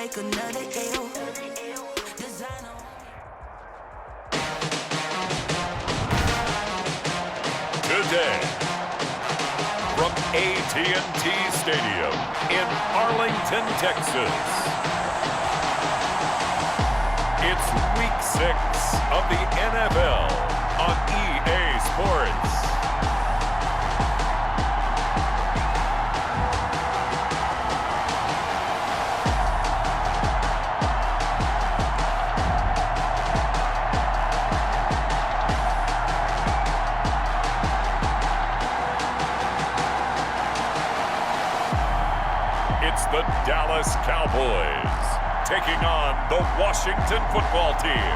make another L. Today, from AT&T Stadium in Arlington, Texas, it's Week 6 of the NFL on EA Sports. It's the Dallas Cowboys taking on the Washington football team.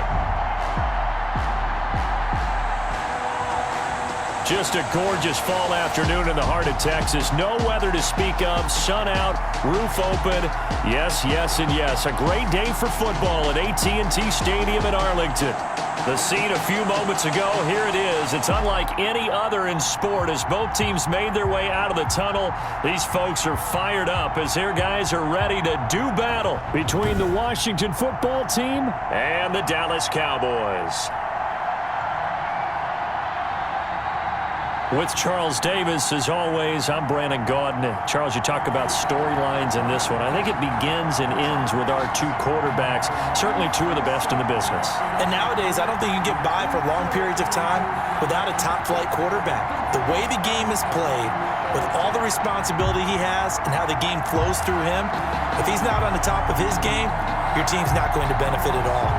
Just a gorgeous fall afternoon in the heart of Texas. No weather to speak of. Sun out, roof open. Yes, yes, and yes. A great day for football at AT&T Stadium in Arlington. The scene a few moments ago, here it is. It's unlike any other in sport as both teams made their way out of the tunnel. These folks are fired up as their guys are ready to do battle between the Washington football team and the Dallas Cowboys. With Charles Davis, as always, I'm Brandon Gaudin. Charles, you talk about storylines in this one. I think it begins and ends with our two quarterbacks, certainly two of the best in the business. And nowadays, I don't think you can get by for long periods of time without a top-flight quarterback. The way the game is played, with all the responsibility he has and how the game flows through him, if he's not on the top of his game, your team's not going to benefit at all.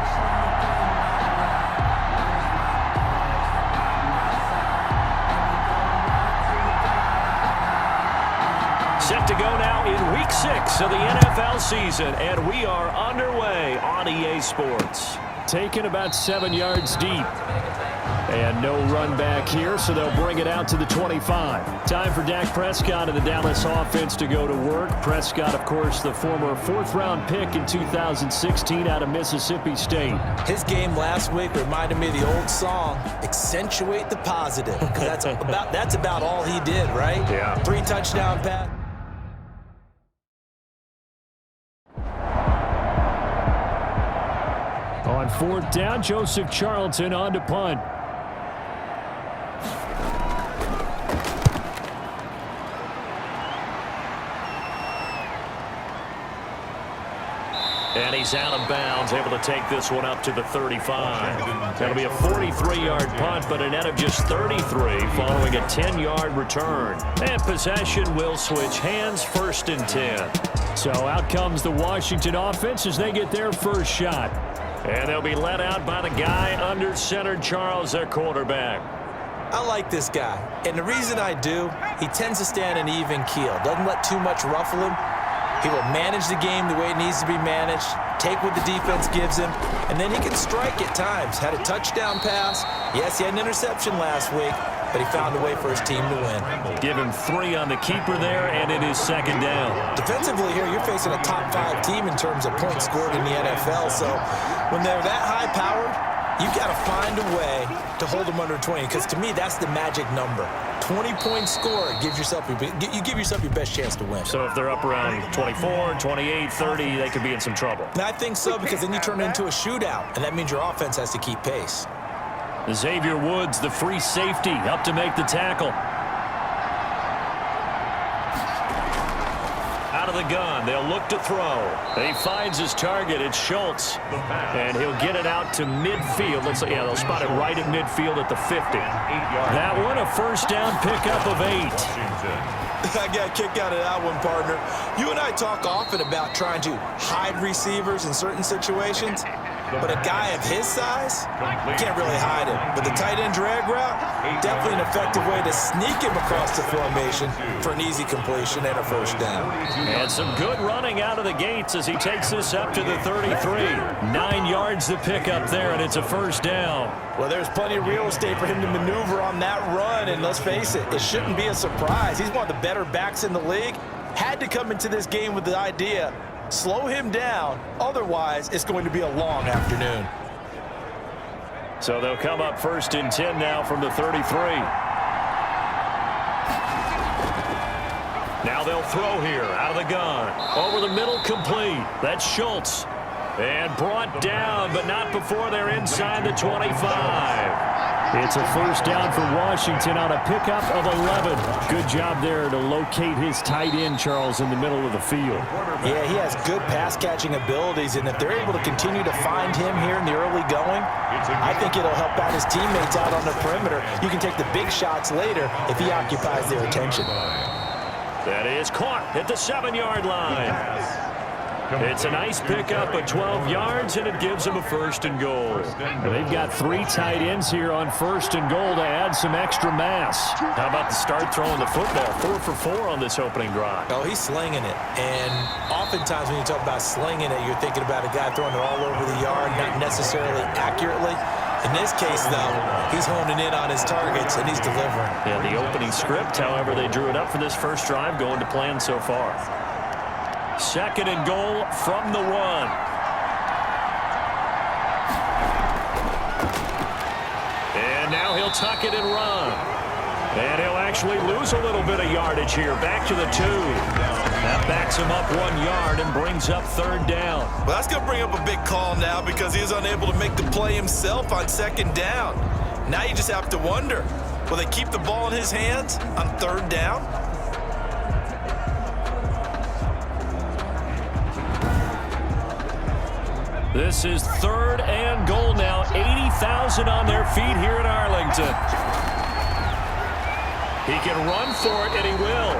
Set to go now in Week 6 of the NFL season, and we are underway on EA Sports. Taken about 7 yards deep. And no run back here, so they'll bring it out to the 25. Time for Dak Prescott and the Dallas offense to go to work. Prescott, of course, the former fourth-round pick in 2016 out of Mississippi State. His game last week reminded me of the old song, Accentuate the Positive. Because that's about all he did, right? Yeah. 3 touchdown pass. On 4th down, Joseph Charlton on to punt. And he's out of bounds, able to take this one up to the 35. That'll be a 43-yard punt, but a net of just 33 following a 10-yard return. And possession will switch hands, 1st and 10. So out comes the Washington offense as they get their first shot. And they'll be led out by the guy under center, Charles, their quarterback. I like this guy, and the reason I do, he tends to stand an even keel. Doesn't let too much ruffle him. He will manage the game the way it needs to be managed, take what the defense gives him, and then he can strike at times. Had a touchdown pass. Yes, he had an interception last week, but he found a way for his team to win. Give him 3 on the keeper there, and it is 2nd down. Defensively here, you're facing a top 5 team in terms of points scored in the NFL, so when they're that high-powered, you've got to find a way to hold them under 20, because to me, that's the magic number. 20-point score gives yourself you give yourself your best chance to win. So if they're up around 24, 28, 30, they could be in some trouble. And I think so, because then you turn it into a shootout, and that means your offense has to keep pace. Xavier Woods, the free safety, up to make the tackle. Out of the gun, they'll look to throw. He finds his target, it's Schultz. And he'll get it out to midfield. They'll spot it right at midfield at the 50. That one, a 1st down pickup of 8. I got a kick out of that one, partner. You and I talk often about trying to hide receivers in certain situations. But a guy of his size, you can't really hide him. But the tight end drag route, definitely an effective way to sneak him across the formation for an easy completion and a 1st down. And some good running out of the gates as he takes this up to the 33. 9 yards to pick up there, and it's a 1st down. Well, there's plenty of real estate for him to maneuver on that run, and let's face it, it shouldn't be a surprise. He's one of the better backs in the league. Had to come into this game with the idea, slow him down, otherwise it's going to be a long afternoon. So they'll come up 1st and 10 now from the 33. Now they'll throw here out of the gun. Over the middle, complete. That's Schultz. And brought down, but not before they're inside the 25. It's a first down for Washington on a pickup of 11. Good job there to locate his tight end, Charles, in the middle of the field. Yeah, he has good pass-catching abilities, and if they're able to continue to find him here in the early going, I think it'll help out his teammates out on the perimeter. You can take the big shots later if he occupies their attention. That is caught at the 7-yard line. It's a nice pickup of 12 yards, and it gives them a first and goal. They've got 3 tight ends here on first and goal to add some extra mass. How about the start throwing the football? 4 for 4 on this opening drive. Oh, he's slinging it. And oftentimes when you talk about slinging it, you're thinking about a guy throwing it all over the yard, not necessarily accurately. In this case, though, he's honing in on his targets, and he's delivering. Yeah, the opening script, however, they drew it up for this first drive, going to plan so far. Second and goal from the 1. And now he'll tuck it and run. And he'll actually lose a little bit of yardage here. Back to the 2. That backs him up 1 yard and brings up third down. Well, that's going to bring up a big call now because he is unable to make the play himself on second down. Now you just have to wonder, will they keep the ball in his hands on third down? This is third and goal now. 80,000 on their feet here in Arlington. He can run for it, and he will.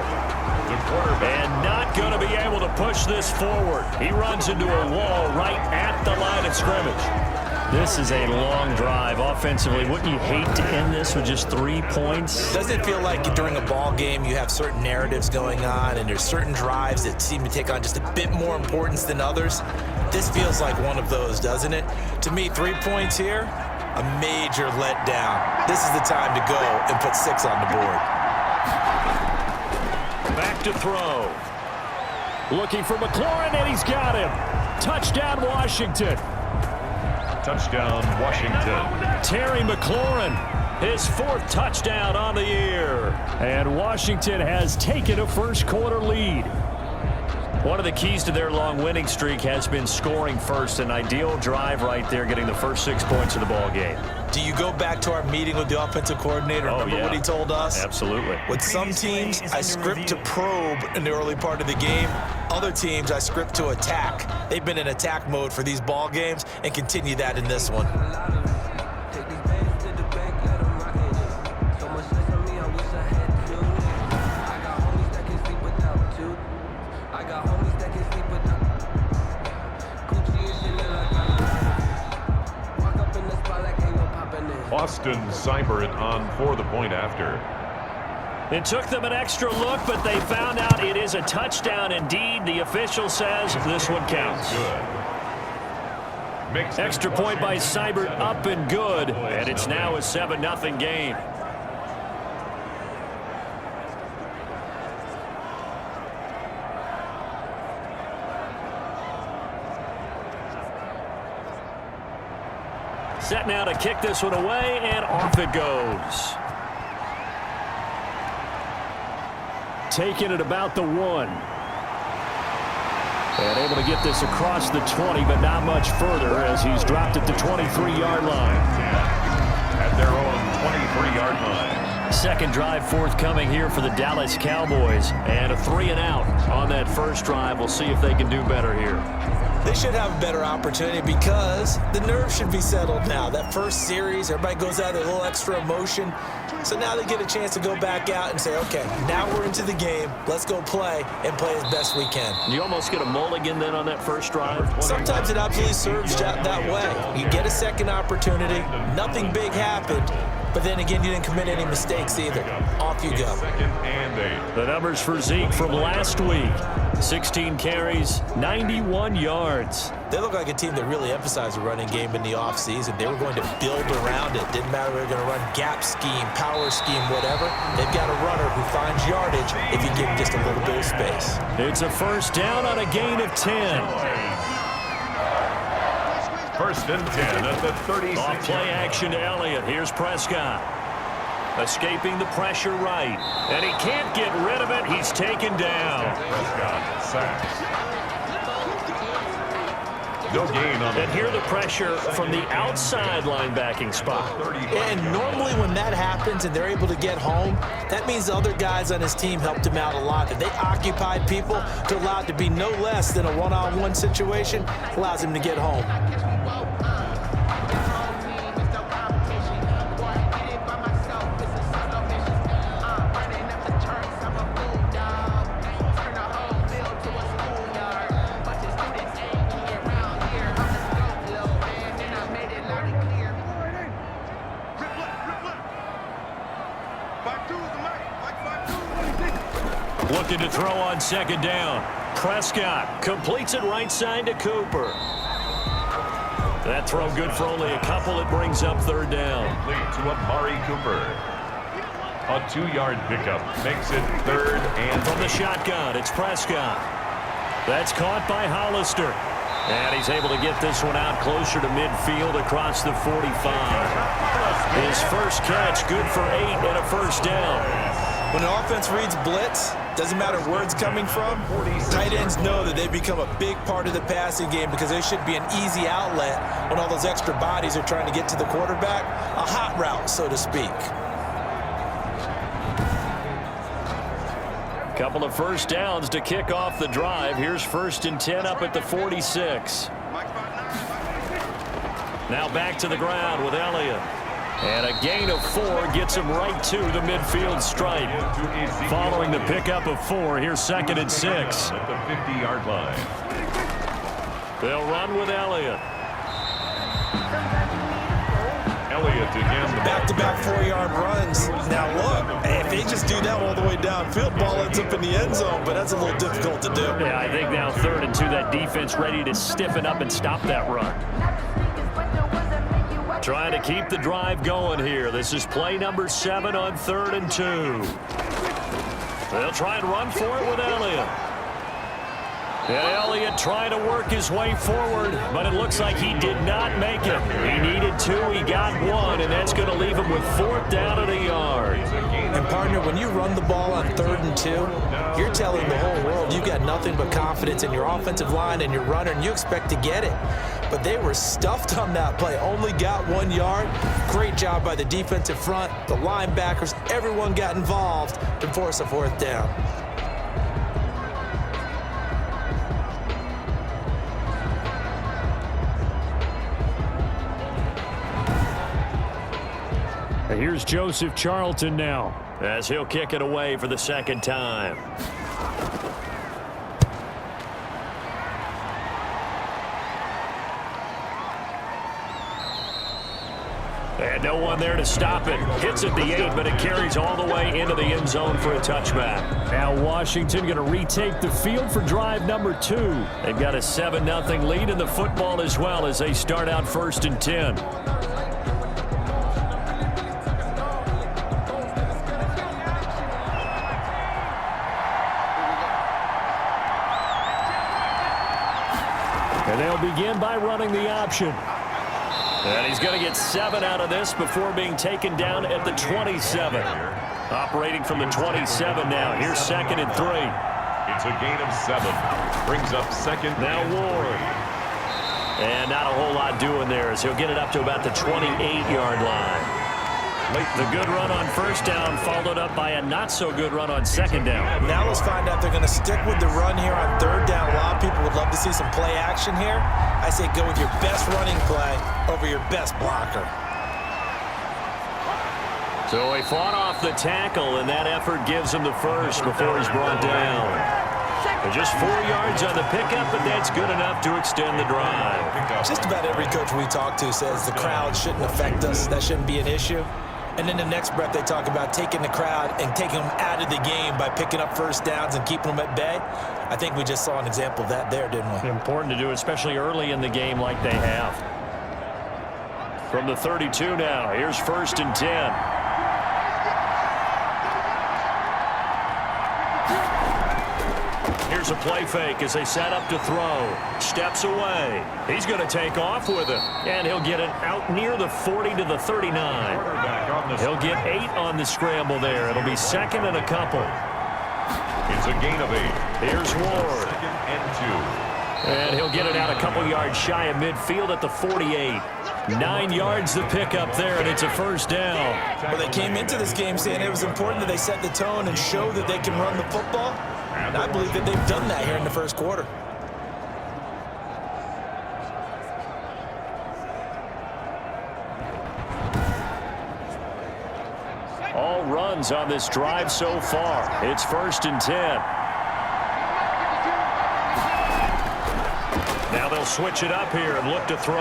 And not going to be able to push this forward. He runs into a wall right at the line of scrimmage. This is a long drive offensively. Wouldn't you hate to end this with just 3 points? Doesn't it feel like during a ball game you have certain narratives going on and there's certain drives that seem to take on just a bit more importance than others? This feels like one of those, doesn't it? To me, 3 points here, a major letdown. This is the time to go and put 6 on the board. Back to throw. Looking for McLaurin, and he's got him. Touchdown, Washington. Touchdown, Washington. Terry McLaurin, his 4th touchdown on the year. And Washington has taken a first quarter lead. One of the keys to their long winning streak has been scoring first. An ideal drive right there, getting the first 6 points of the ball game. Do you go back to our meeting with the offensive coordinator? Remember what he told us? Absolutely. With some teams, I script to probe in the early part of the game. Other teams, I script to attack. They've been in attack mode for these ball games and continue that in this one. Austin Seibert on for the point after. It took them an extra look, but they found out it is a touchdown indeed. The official says this one counts. Good. Extra point by Seibert, up and good, and it's now a 7-0 game. Set now to kick this one away, and off it goes. Taking it about the 1. And able to get this across the 20, but not much further as he's dropped at the 23-yard line. At their own 23-yard line. Second drive forthcoming here for the Dallas Cowboys. And a 3-and-out on that first drive. We'll see if they can do better here. They should have a better opportunity because the nerves should be settled now. That first series, everybody goes out with a little extra emotion. So now they get a chance to go back out and say, okay, now we're into the game. Let's go play and play as best we can. You almost get a mulligan then on that first drive? Sometimes it absolutely serves that way. You get a second opportunity. Nothing big happened. But then again, you didn't commit any mistakes either. Off you go. Second and 8. The numbers for Zeke from last week. 16 carries, 91 yards. They look like a team that really emphasized the running game in the offseason. They were going to build around it. Didn't matter if they were going to run gap scheme, power scheme, whatever. They've got a runner who finds yardage if you give him just a little bit of space. It's a first down on a gain of 10. First and 10 at the 36. Off play action to Elliott. Here's Prescott. Escaping the pressure right. And he can't get rid of it. He's taken down. Prescott sacked. No gain on And here the pressure from the outside linebacking spot. And normally when that happens and they're able to get home, that means the other guys on his team helped him out a lot. That they occupied people to allow it to be no less than a one-on-one situation allows him to get home. Looking to throw on second down. Prescott completes it right side to Cooper. That throw good for only a couple. It brings up third down. Complete to Amari Cooper. A 2-yard pickup makes it third and from the shotgun. It's Prescott. That's caught by Hollister. And he's able to get this one out closer to midfield across the 45. His first catch, good for 8 and a first down. When an offense reads blitz, doesn't matter where it's coming from, tight ends know that they become a big part of the passing game because they should be an easy outlet when all those extra bodies are trying to get to the quarterback. A hot route, so to speak. Couple of first downs to kick off the drive. Here's 1st and 10 up at the 46. Now back to the ground with Elliott. And a gain of 4 gets him right to the midfield stripe. Following the pickup of 4, here's 2nd and 6. at the 50-yard line. They'll run with Elliott. Elliott again. Back-to-back 4-yard runs. Now look, if they just do that all the way downfield, ball ends up in the end zone, but that's a little difficult to do. Yeah, I think now 3rd and 2, that defense ready to stiffen up and stop that run. Trying to keep the drive going here. This is play number 7 on 3rd and 2. They'll try and run for it with Elliott. And Elliott trying to work his way forward, but it looks like he did not make it. He needed 2, he got 1, and that's going to leave him with 4th down at a yard. And partner, when you run the ball on 3rd and 2, you're telling the whole world you got nothing but confidence in your offensive line and your runner, and you expect to get it. But they were stuffed on that play, only got 1 yard. Great job by the defensive front, the linebackers, everyone got involved to force a 4th down. Here's Joseph Charlton now as he'll kick it away for the 2nd time. And no one there to stop it. Hits at the 8, but it carries all the way into the end zone for a touchback. Now Washington going to retake the field for drive number 2. They've got a 7-0 lead in the football as well as they start out 1st and 10. And they'll begin by running the option. And he's going to get 7 out of this before being taken down at the 27. Operating from the 27 now. Here's 2nd and 3. It's a gain of 7. Brings up 2nd. Now Ward. And not a whole lot doing there as he'll get it up to about the 28-yard line. The good run on 1st down followed up by a not-so-good run on 2nd down. Now let's find out they're going to stick with the run here on 3rd down. A lot of people would love to see some play action here. I say go with your best running play over your best blocker. So he fought off the tackle, and that effort gives him the first before he's brought down. And just 4 yards on the pickup, but that's good enough to extend the drive. Just about every coach we talk to says the crowd shouldn't affect us. That shouldn't be an issue. And in the next breath, they talk about taking the crowd and taking them out of the game by picking up 1st downs and keeping them at bay. I think we just saw an example of that there, didn't we? Important to do, especially early in the game like they have. From the 32 now, here's 1st and 10. Here's a play fake as they set up to throw. Steps away. He's going to take off with it. And he'll get it out near the 40 to the 39. He'll get 8 on the scramble there. It'll be 2nd and a couple. It's a gain of 8. Here's Ward. 2nd and 2. And he'll get it out a couple yards shy of midfield at the 48. 9 yards to pick up there, and it's a first down. Well, they came into this game saying it was important that they set the tone and show that they can run the football. And I believe that they've done that here in the first quarter. All runs on this drive so far. It's 1st and 10. Now they'll switch it up here and look to throw.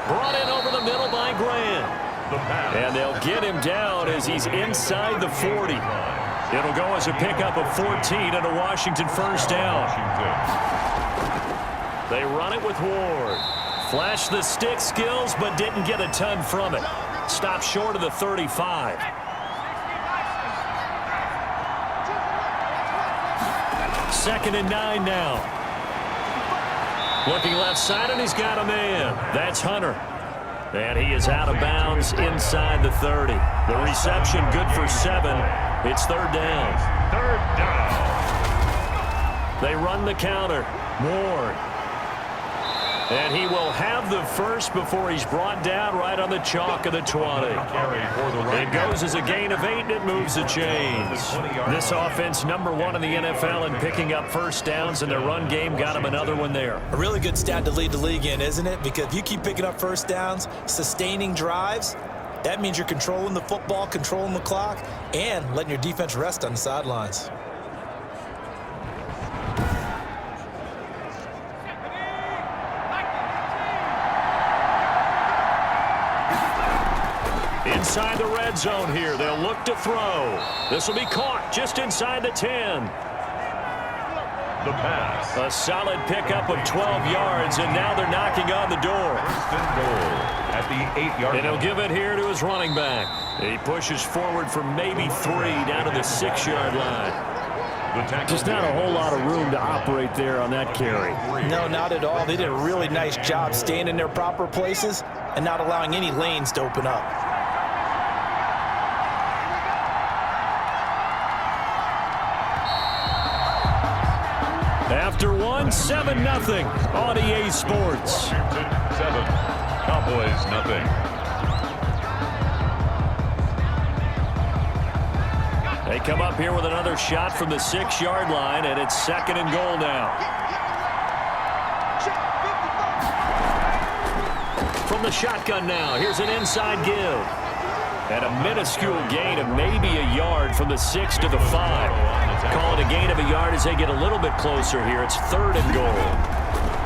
Brought in over the middle by Grant. And they'll get him down as he's inside the 40. It'll go as a pickup of 14 and a Washington first down. They run it with Ward. Flashed the stick skills, but didn't get a ton from it. Stopped short of the 35. Second and 9 now. Looking left side, and he's got a man. That's Hunter. And he is out of bounds inside the 30. The reception good for 7. It's 3rd down. 3rd down. They run the counter. Ward. And he will have the first before he's brought down right on the chalk of the 20. It goes as a gain of 8, and it moves the chains. This offense #1 in the NFL in picking up first downs, and their run game got him another one there. A really good stat to lead the league in, isn't it? Because if you keep picking up first downs, sustaining drives, that means you're controlling the football, controlling the clock, and letting your defense rest on the sidelines. Inside the red zone here. They'll look to throw. This will be caught just inside the 10. The pass. A solid pickup of 12 yards, and now they're knocking on the door. 1st and goal at the 8-yard line. And he'll give it here to his running back. He pushes forward for maybe 3 down to the 6-yard line. Just not a whole lot of room to operate there on that carry. No, not at all. They did a really nice job staying in their proper places and not allowing any lanes to open up. After one, 7-0 on EA Sports. Washington 7, Cowboys 0. They come up here with another shot from the 6-yard line, and it's 2nd and goal now. From the shotgun now, here's an inside give. And a minuscule gain of maybe a yard from the 6 to the 5. Call it a gain of a yard as they get a little bit closer here. It's 3rd and goal.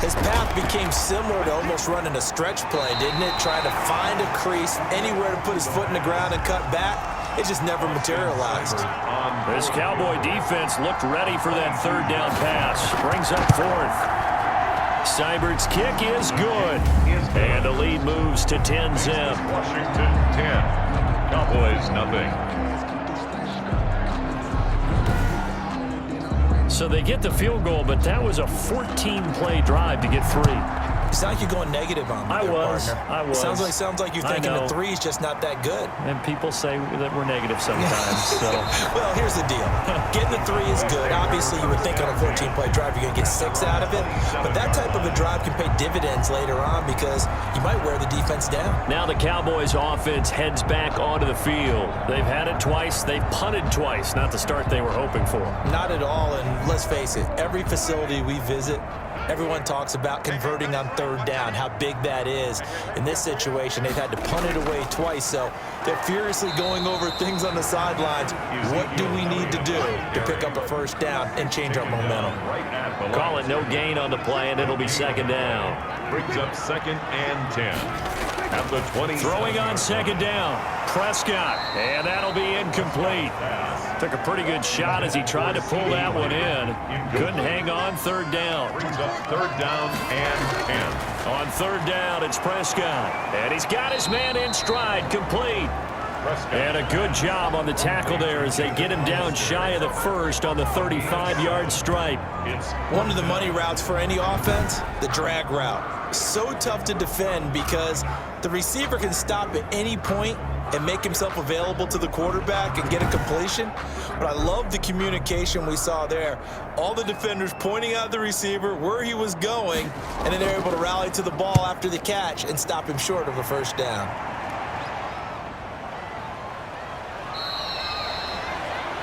His path became similar to almost running a stretch play, didn't it? Trying to find a crease, anywhere to put his foot in the ground and cut back. It just never materialized. This Cowboy defense looked ready for that 3rd down pass. Brings up 4th. Seibert's kick is good. And the lead moves to 10-zip. Washington 10, Cowboys 0. So they get the field goal, but that was a 14-play drive to get 3. You sound like you're going negative on me, partner. I was. Sounds like you're thinking the 3's just not that good. And people say that we're negative sometimes. So. Well, here's the deal. Getting the 3 is good. Obviously, you would think on a 14-play drive you're going to get 6 out of it. But that type of a drive can pay dividends later on because you might wear the defense down. Now the Cowboys offense heads back onto the field. They've had it twice. They've punted twice. Not the start they were hoping for. Not at all. And let's face it, every facility we visit, everyone talks about converting on 3rd down, how big that is. In this situation, they've had to punt it away twice, so they're furiously going over things on the sidelines. What do we need to do to pick up a first down and change our momentum? Call it no gain on the play, and it'll be 2nd down. Brings up 2nd and 10. At the 20. Throwing on 2nd down. Prescott, and that'll be incomplete. Took a pretty good shot as he tried to pull that one in. Couldn't hang on 3rd down. Brings up 3rd down and 10. On 3rd down, it's Prescott. And he's got his man in stride, complete. And a good job on the tackle there as they get him down shy of the 1st on the 35-yard stripe. One of the money routes for any offense, the drag route. So tough to defend because the receiver can stop at any point and make himself available to the quarterback and get a completion. But I love the communication we saw there. All the defenders pointing out the receiver, where he was going, and then they're able to rally to the ball after the catch and stop him short of a first down.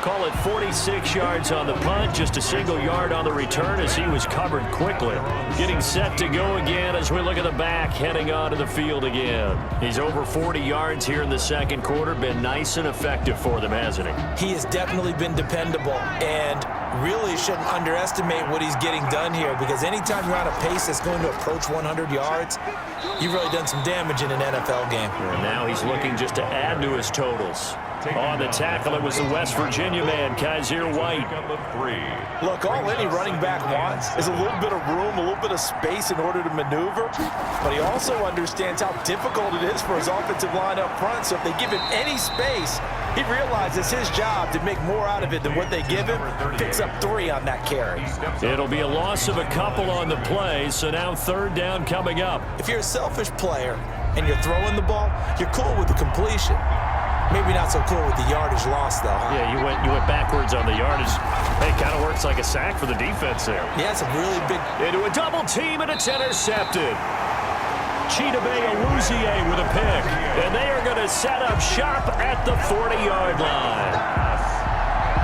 Call it 46 yards on the punt, just a single yard on the return as he was covered quickly. Getting set to go again as we look at the back, heading onto the field again. He's over 40 yards here in the second quarter. Been nice and effective for them, hasn't he? He has definitely been dependable, and really shouldn't underestimate what he's getting done here, because anytime you're on a pace that's going to approach 100 yards, you've really done some damage in an NFL game. And now he's looking just to add to his totals. On the tackle, it was the West Virginia man, Kaiser White. Look, all any running back wants is a little bit of room, a little bit of space in order to maneuver, but he also understands how difficult it is for his offensive line up front, so if they give him any space, he realizes his job to make more out of it than what they give him. Picks up 3 on that carry. It'll be a loss of a couple on the play, so now third down coming up. If you're a selfish player and you're throwing the ball, you're cool with the completion. Maybe not so cool with the yardage loss, though. Huh? Yeah, you went backwards on the yardage. Hey, kind of works like a sack for the defense there. Yeah, it's a really big... Into a double team, and it's intercepted. Chidobe Awuzie with a pick. And they are going to set up shop at the 40-yard line.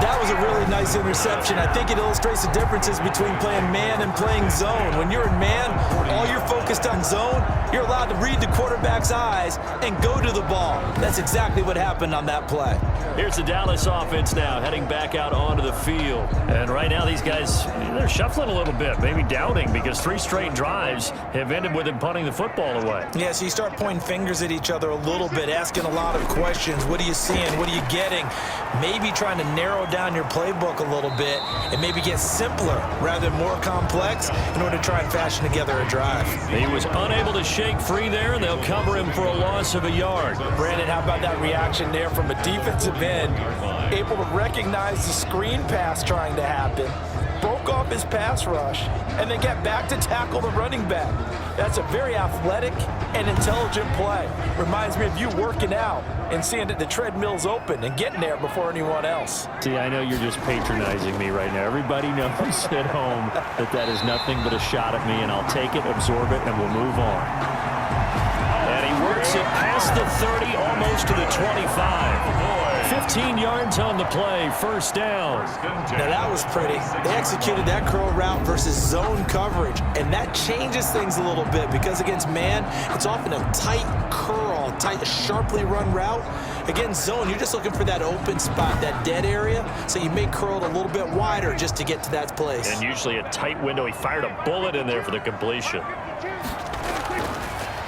That was a really nice interception. I think it illustrates the differences between playing man and playing zone. When you're in man, all you're focused on zone, you're allowed to read the quarterback's eyes and go to the ball. That's exactly what happened on that play. Here's the Dallas offense now, heading back out onto the field. And right now these guys, they're shuffling a little bit, maybe doubting, because 3 straight drives have ended with them punting the football away. Yeah, so you start pointing fingers at each other a little bit, asking a lot of questions. What are you seeing? What are you getting? Maybe trying to narrow down your playbook a little bit and maybe get simpler rather than more complex in order to try and fashion together a drive. He was unable to shake free there, and they'll cover him for a loss of a yard. Brandon, how about that reaction there from a defensive end? Able to recognize the screen pass trying to happen, broke off his pass rush, and then get back to tackle the running back. That's a very athletic and intelligent play. Reminds me of you working out and seeing that the treadmill's open and getting there before anyone else. See, I know you're just patronizing me right now. Everybody knows at home that that is nothing but a shot at me, and I'll take it, absorb it, and we'll move on. And he works it past the 30, almost to the 25. 15 yards on the play, first down. Now that was pretty. They executed that curl route versus zone coverage, and that changes things a little bit because against man, it's often a tight curl, tight, sharply run route. Against zone, you're just looking for that open spot, that dead area, so you may curl it a little bit wider just to get to that place. And usually a tight window. He fired a bullet in there for the completion.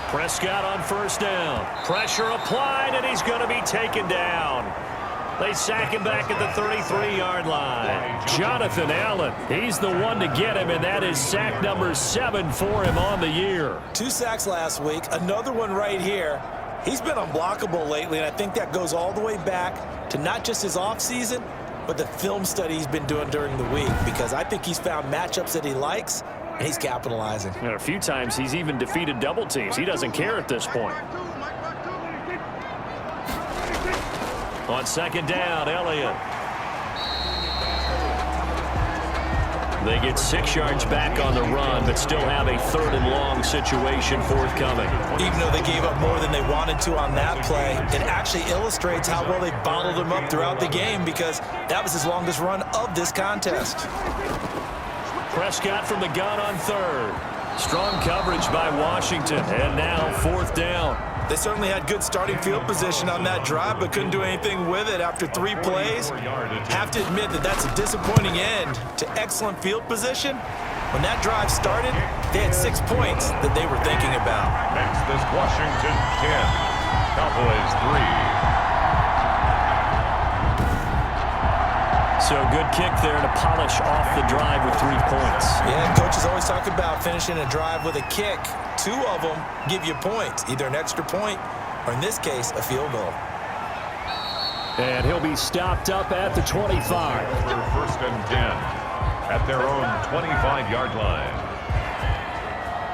Prescott on first down. Pressure applied, and he's going to be taken down. They sack him back at the 33-yard line. Jonathan Allen, he's the one to get him, and that is sack number 7 for him on the year. 2 sacks last week, another one right here. He's been unblockable lately, and I think that goes all the way back to not just his offseason, but the film study he's been doing during the week, because I think he's found matchups that he likes, and he's capitalizing. And a few times he's even defeated double teams. He doesn't care at this point. On second down, Elliott. They get 6 yards back on the run, but still have a 3rd and long situation forthcoming. Even though they gave up more than they wanted to on that play, it actually illustrates how well they bottled him up throughout the game, because that was his longest run of this contest. Prescott from the gun on 3rd. Strong coverage by Washington, and now 4th down. They certainly had good starting field position on that drive, but couldn't do anything with it after 3 plays. Have to admit that that's a disappointing end to excellent field position. When that drive started, they had 6 points that they were thinking about. Next is Washington 10, Cowboys 3. So good kick there to polish off the drive with 3 points. Yeah, coaches always talk about finishing a drive with a kick. 2 of them give you points, either an extra point or, in this case, a field goal. And he'll be stopped up at the 25. For 1st and 10 at their own 25-yard line.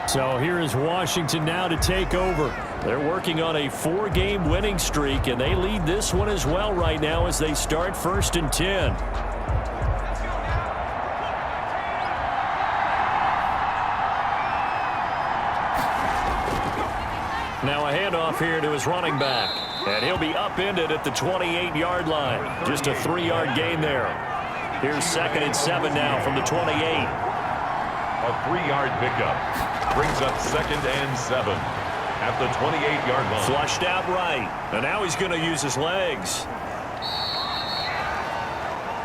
So here is Washington now to take over. They're working on a 4-game winning streak, and they lead this one as well right now as they start 1st and 10. Now a handoff here to his running back. And he'll be upended at the 28-yard line. Just a 3-yard gain there. Here's 2nd and 7 now from the 28. A 3-yard pickup brings up 2nd and 7 at the 28-yard line. Flushed out right. And now he's going to use his legs.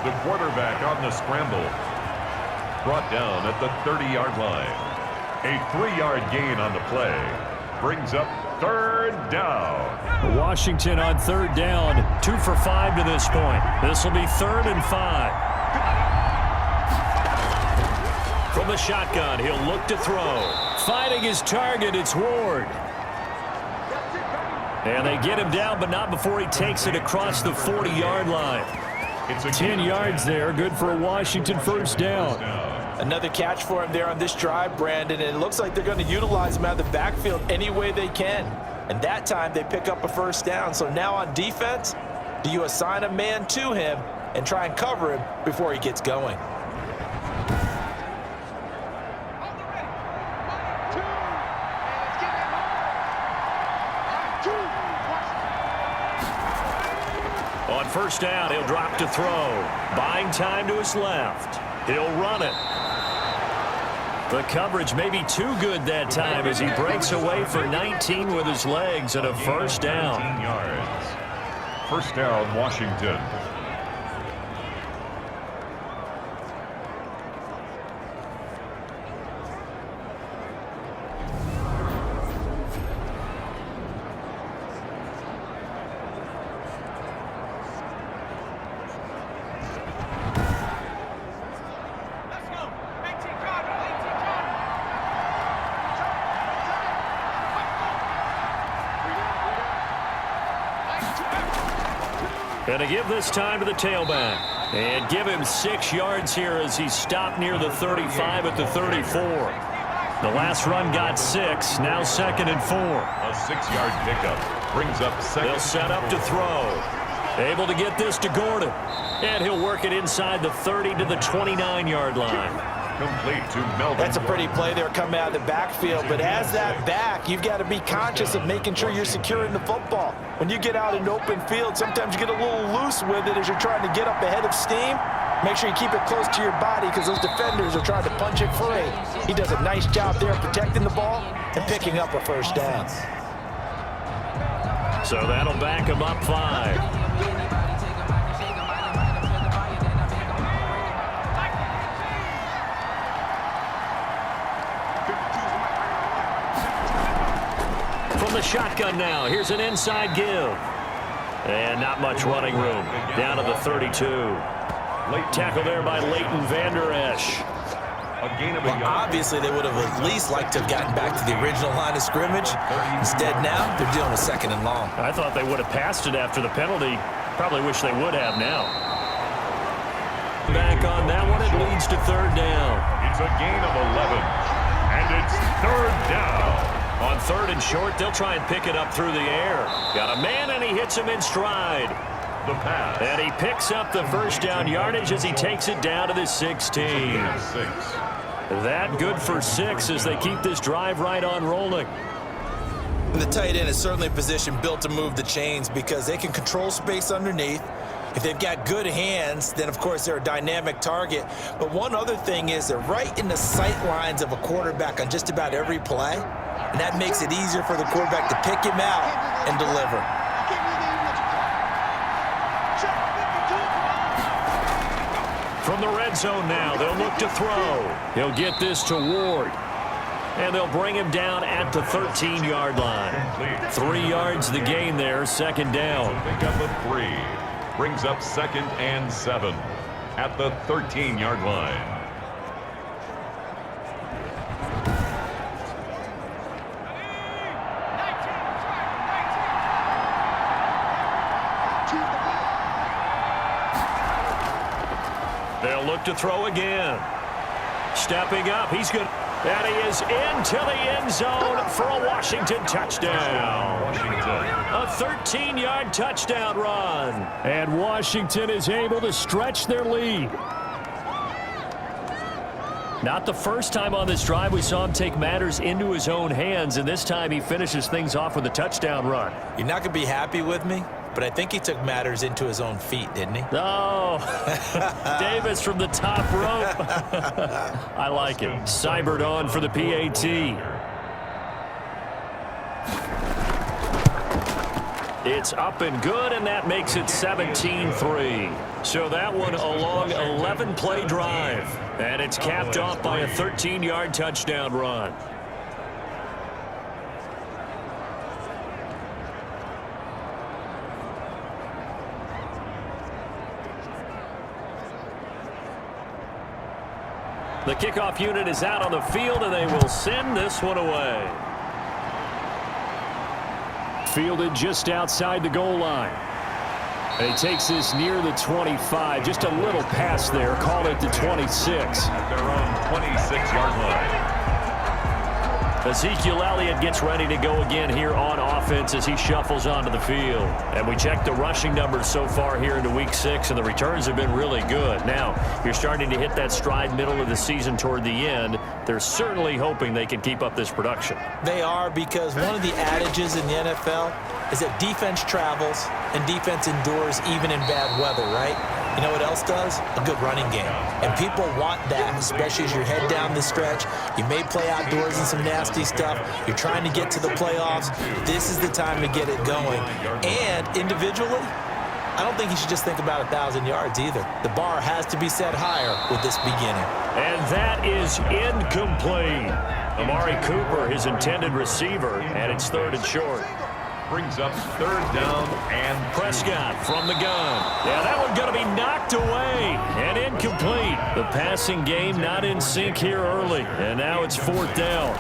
The quarterback on the scramble. Brought down at the 30-yard line. A 3-yard gain on the play brings up 3rd down. Washington on 3rd down. 2 for 5 to this point. This will be 3rd and 5. From the shotgun, he'll look to throw. Finding his target, it's Ward. And they get him down, but not before he takes it across the 40-yard line. It's a 10 yards there, good for a Washington 1st down. Another catch for him there on this drive, Brandon, and it looks like they're going to utilize him out of the backfield any way they can. And that time they pick up a 1st down. So now on defense, do you assign a man to him and try and cover him before he gets going? On 1st down, he'll drop to throw. Buying time to his left. He'll run it. The coverage may be too good that time as he breaks away for 19 with his legs and a 1st down. 19 yards. 1st down, Washington. Going to give this time to the tailback. And give him 6 yards here as he stopped near the 35 at the 34. The last run got 6. Now 2nd and 4. A 6-yard pickup brings up 2nd. They'll set up to throw. Able to get this to Gordon. And he'll work it inside the 30 to the 29-yard line. Complete to Melvin. That's a pretty play there coming out of the backfield, but as that back, you've got to be conscious of making sure you're securing the football. When you get out in open field, sometimes you get a little loose with it as you're trying to get up ahead of steam. Make sure you keep it close to your body because those defenders are trying to punch it free. He does a nice job there protecting the ball and picking up a 1st down. So that'll back him up 5. From the shotgun now, here's an inside give. And not much running room. Down to the 32. Tackle there by Leighton Vander Esch. Well, obviously they would have at least liked to have gotten back to the original line of scrimmage. Instead now, they're dealing with 2nd and long. I thought they would have passed it after the penalty. Probably wish they would have now. Back on that one, it leads to 3rd down. It's a gain of 11. And it's 3rd down. On 3rd and short, they'll try and pick it up through the air. Got a man, and he hits him in stride. The pass. And he picks up the 1st down yardage as he takes it down to the 16. That good for 6 as they keep this drive right on rolling. And the tight end is certainly a position built to move the chains because they can control space underneath. If they've got good hands, then of course they're a dynamic target. But one other thing is they're right in the sight lines of a quarterback on just about every play. And that makes it easier for the quarterback to pick him out and deliver. From the red zone now, they'll look to throw. He'll get this to Ward. And they'll bring him down at the 13-yard line. 3 yards the gain there, 2nd down. Pick up a 3. Brings up 2nd and 7 at the 13-yard line. They'll look to throw again. Stepping up, he's good. And he is into the end zone for a Washington touchdown. A 13-yard touchdown run. And Washington is able to stretch their lead. Not the first time on this drive we saw him take matters into his own hands, and this time he finishes things off with a touchdown run. You're not going to be happy with me, but I think he took matters into his own feet, didn't he? Oh, Davis from the top rope. I like it. Cybert on for the PAT. It's up and good, and that makes it 17-3. So that one a long 11-play drive, and it's capped off by a 13-yard touchdown run. The kickoff unit is out on the field, and they will send this one away. Fielded just outside the goal line. And he takes this near the 25. Just a little pass there. Call it the 26. At their own 26-yard line. Ezekiel Elliott gets ready to go again here on offense as he shuffles onto the field. And we check the rushing numbers so far here into Week 6, and the returns have been really good. Now, you're starting to hit that stride middle of the season toward the end. They're certainly hoping they can keep up this production. They are, because one of the adages in the NFL is that defense travels and defense endures even in bad weather, right? You know what else does? A good running game. And people want that, especially as you head down the stretch. You may play outdoors in some nasty stuff. You're trying to get to the playoffs. This is the time to get it going. And individually, I don't think you should just think about 1,000 yards either. The bar has to be set higher with this beginning. And that is incomplete. Amari Cooper, his intended receiver, and it's 3rd and short. Brings up 3rd down and Prescott from the gun. Yeah, that one's going to be knocked away and incomplete. The passing game not in sync here early, and now it's 4th down.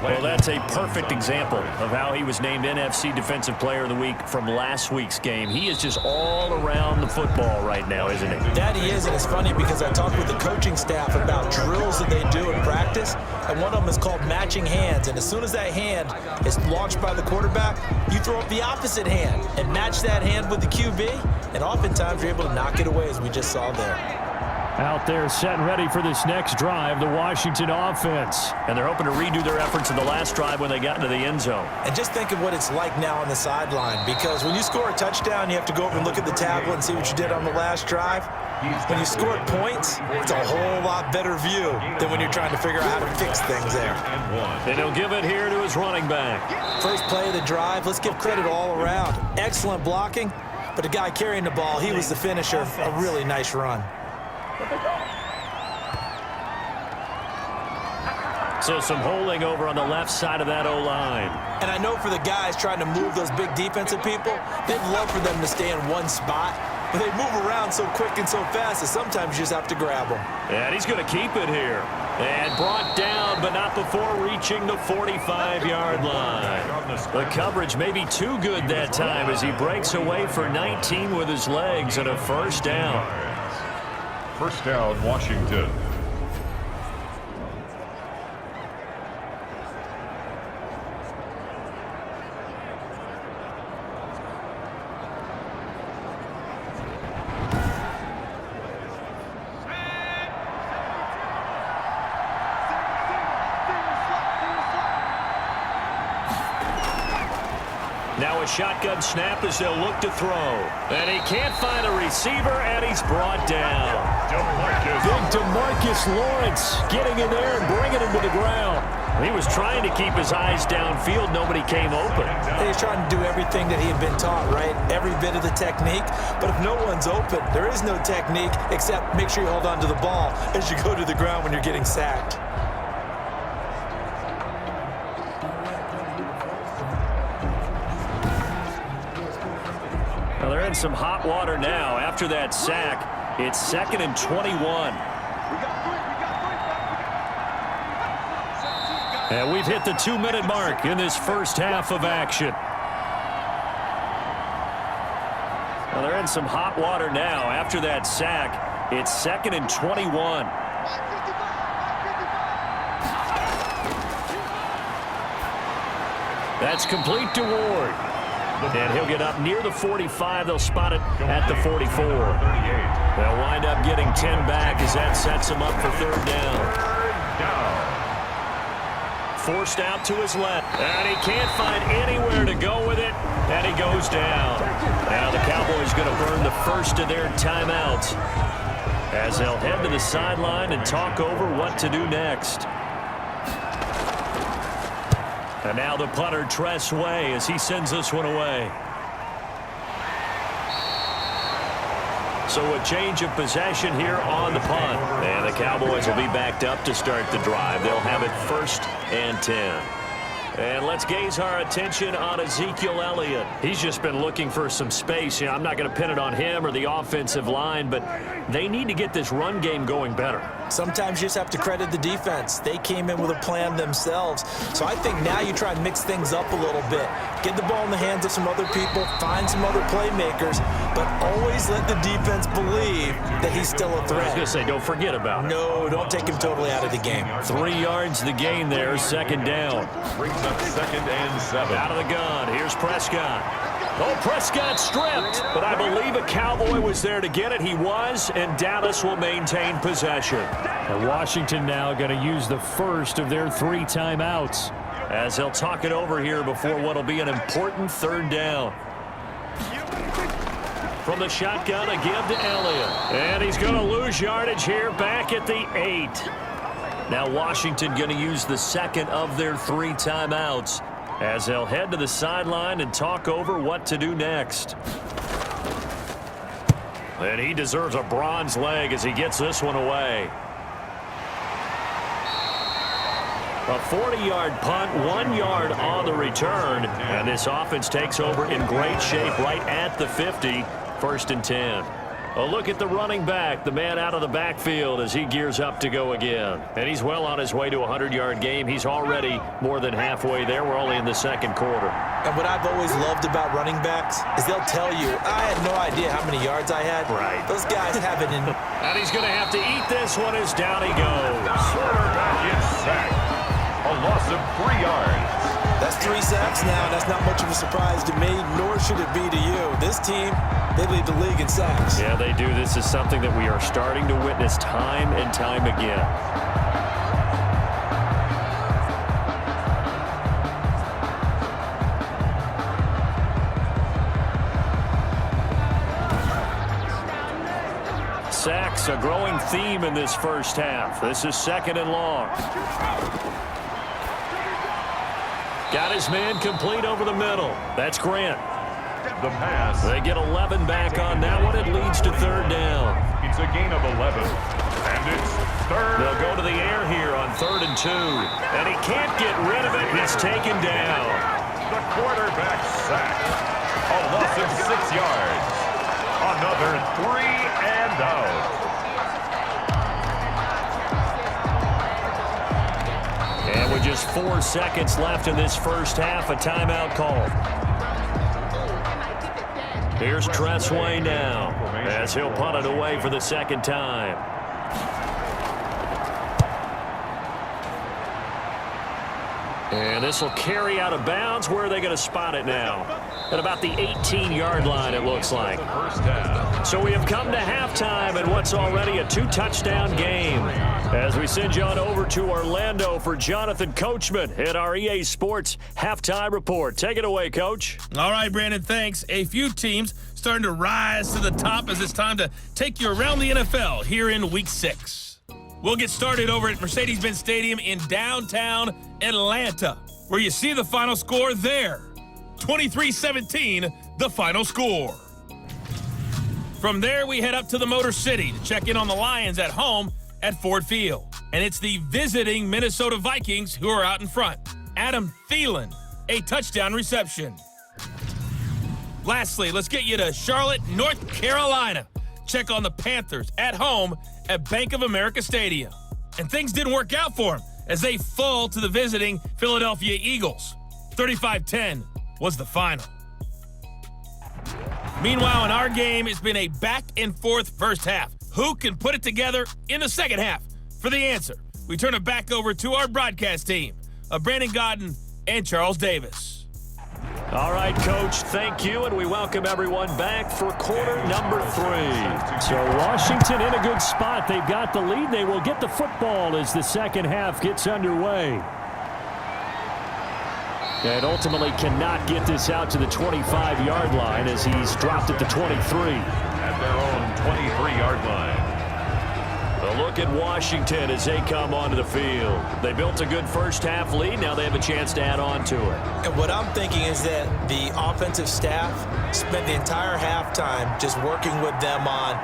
Well, that's a perfect example of how he was named NFC Defensive Player of the Week from last week's game. He is just all around the football right now, isn't he? That he is, and it's funny because I talked with the coaching staff about drills that they do in practice, and one of them is called matching hands. And as soon as that hand is launched by the quarterback, you throw up the opposite hand and match that hand with the QB, and oftentimes you're able to knock it away, as we just saw there. Out there set and ready for this next drive, the Washington offense. And they're hoping to redo their efforts in the last drive when they got into the end zone. And just think of what it's like now on the sideline, because when you score a touchdown, you have to go over and look at the tablet and see what you did on the last drive. When you score points, it's a whole lot better view than when you're trying to figure out how to fix things there. And he'll give it here to his running back. First play of the drive, let's give credit all around. Excellent blocking, but the guy carrying the ball, he was the finisher. A really nice run. So some holding over on the left side of that O-line. And I know for the guys trying to move those big defensive people, they'd love for them to stay in one spot, but they move around so quick and so fast that sometimes you just have to grab them. And he's going to keep it here. And brought down, but not before reaching the 45-yard line. The coverage may be too good that time as he breaks away for 19 with his legs and a 1st down. 1st down, Washington. Now a shotgun snap as they'll look to throw. And he can't find a receiver, and he's brought down. Big DeMarcus Lawrence getting in there and bringing him to the ground. He was trying to keep his eyes downfield. Nobody came open. He's trying to do everything that he had been taught, right? Every bit of the technique. But if no one's open, there is no technique except make sure you hold on to the ball as you go to the ground when you're getting sacked. Well, they're in some hot water now. After that sack, it's 2nd and 21. And we've hit the 2-minute mark in this first half of action. Well, they're in some hot water now. After that sack, it's 2nd and 21. That's complete to Ward. And he'll get up near the 45. They'll spot it at the 44. They'll wind up getting 10 back as that sets them up for third down. Forced out to his left, and he can't find anywhere to go with it, and he goes down. Now the Cowboys going to burn the first of their timeouts as they'll head to the sideline and talk over what to do next. And now the punter, Tress Way, as he sends this one away. So a change of possession here on the punt. And the Cowboys will be backed up to start the drive. They'll have it 1st and 10. And let's gaze our attention on Ezekiel Elliott. He's just been looking for some space. I'm not going to pin it on him or the offensive line, but they need to get this run game going better. Sometimes you just have to credit the defense. They came in with a plan themselves. So I think now you try and mix things up a little bit. Get the ball in the hands of some other people, find some other playmakers, but always let the defense believe that he's still a threat. I was going to say, don't forget about it. No, don't take him totally out of the game. 3 yards the gain there, 2nd down. Brings up 2nd and 7. Out of the gun, here's Prescott. Oh, Prescott stripped, but I believe a Cowboy was there to get it. He was, and Dallas will maintain possession. And Washington now going to use the first of their 3 timeouts as they'll talk it over here before what will be an important 3rd down. From the shotgun, a give to Elliott. And he's going to lose yardage here back at the 8. Now Washington going to use the 2nd of their 3 timeouts as they'll head to the sideline and talk over what to do next. And he deserves a bronze leg as he gets this one away. A 40-yard punt, 1 yard on the return. And this offense takes over in great shape right at the 50, 1st and 10. A look at the running back, the man out of the backfield as he gears up to go again. And he's well on his way to a 100-yard game. He's already more than halfway there. We're only in the 2nd quarter. And what I've always loved about running backs is they'll tell you, I had no idea how many yards I had. Right. Those guys have it in. And he's going to have to eat this one as down he goes. Quarterback is sacked. A loss of 3 yards. That's 3 sacks now. That's not much of a surprise to me, nor should it be to you. This team, they lead the league in sacks. Yeah, they do. This is something that we are starting to witness time and time again. Sacks, a growing theme in this first half. This is 2nd and long. Got his man complete over the middle. That's Grant. The pass. They get 11 back on that one. It leads to 3rd down. It's a gain of 11. And it's 3rd. They'll go to the air here on 3rd and 2. And he can't get rid of it. He's taken down. The quarterback sacked. A loss of 6 yards. Another 3 and out. And with just 4 seconds left in this first half, a timeout call. Here's Tress Way now as he'll punt it away for the 2nd time. And this will carry out of bounds. Where are they going to spot it now? At about the 18-yard line, it looks like. First down. So we have come to halftime in what's already a 2-touchdown game. As we send you on over to Orlando for Jonathan Coachman at our EA Sports Halftime Report. Take it away, Coach. All right, Brandon, thanks. A few teams starting to rise to the top as it's time to take you around the NFL here in Week 6. We'll get started over at Mercedes-Benz Stadium in downtown Atlanta, where you see the final score there. 23-17, the final score. From there, we head up to the Motor City to check in on the Lions at home at Ford Field. And it's the visiting Minnesota Vikings who are out in front. Adam Thielen, a touchdown reception. Lastly, let's get you to Charlotte, North Carolina. Check on the Panthers at home at Bank of America Stadium. And things didn't work out for them as they fall to the visiting Philadelphia Eagles. 35-10 was the final. Meanwhile, in our game, it's been a back-and-forth first half. Who can put it together in the second half? For the answer, we turn it back over to our broadcast team of Brandon Godden and Charles Davis. All right, Coach, thank you, and we welcome everyone back for quarter number 3. So Washington in a good spot. They've got the lead. They will get the football as the second half gets underway. And ultimately cannot get this out to the 25-yard line as he's dropped at the 23. At their own 23-yard line. A look at Washington as they come onto the field. They built a good first-half lead. Now they have a chance to add on to it. And what I'm thinking is that the offensive staff spent the entire halftime just working with them on,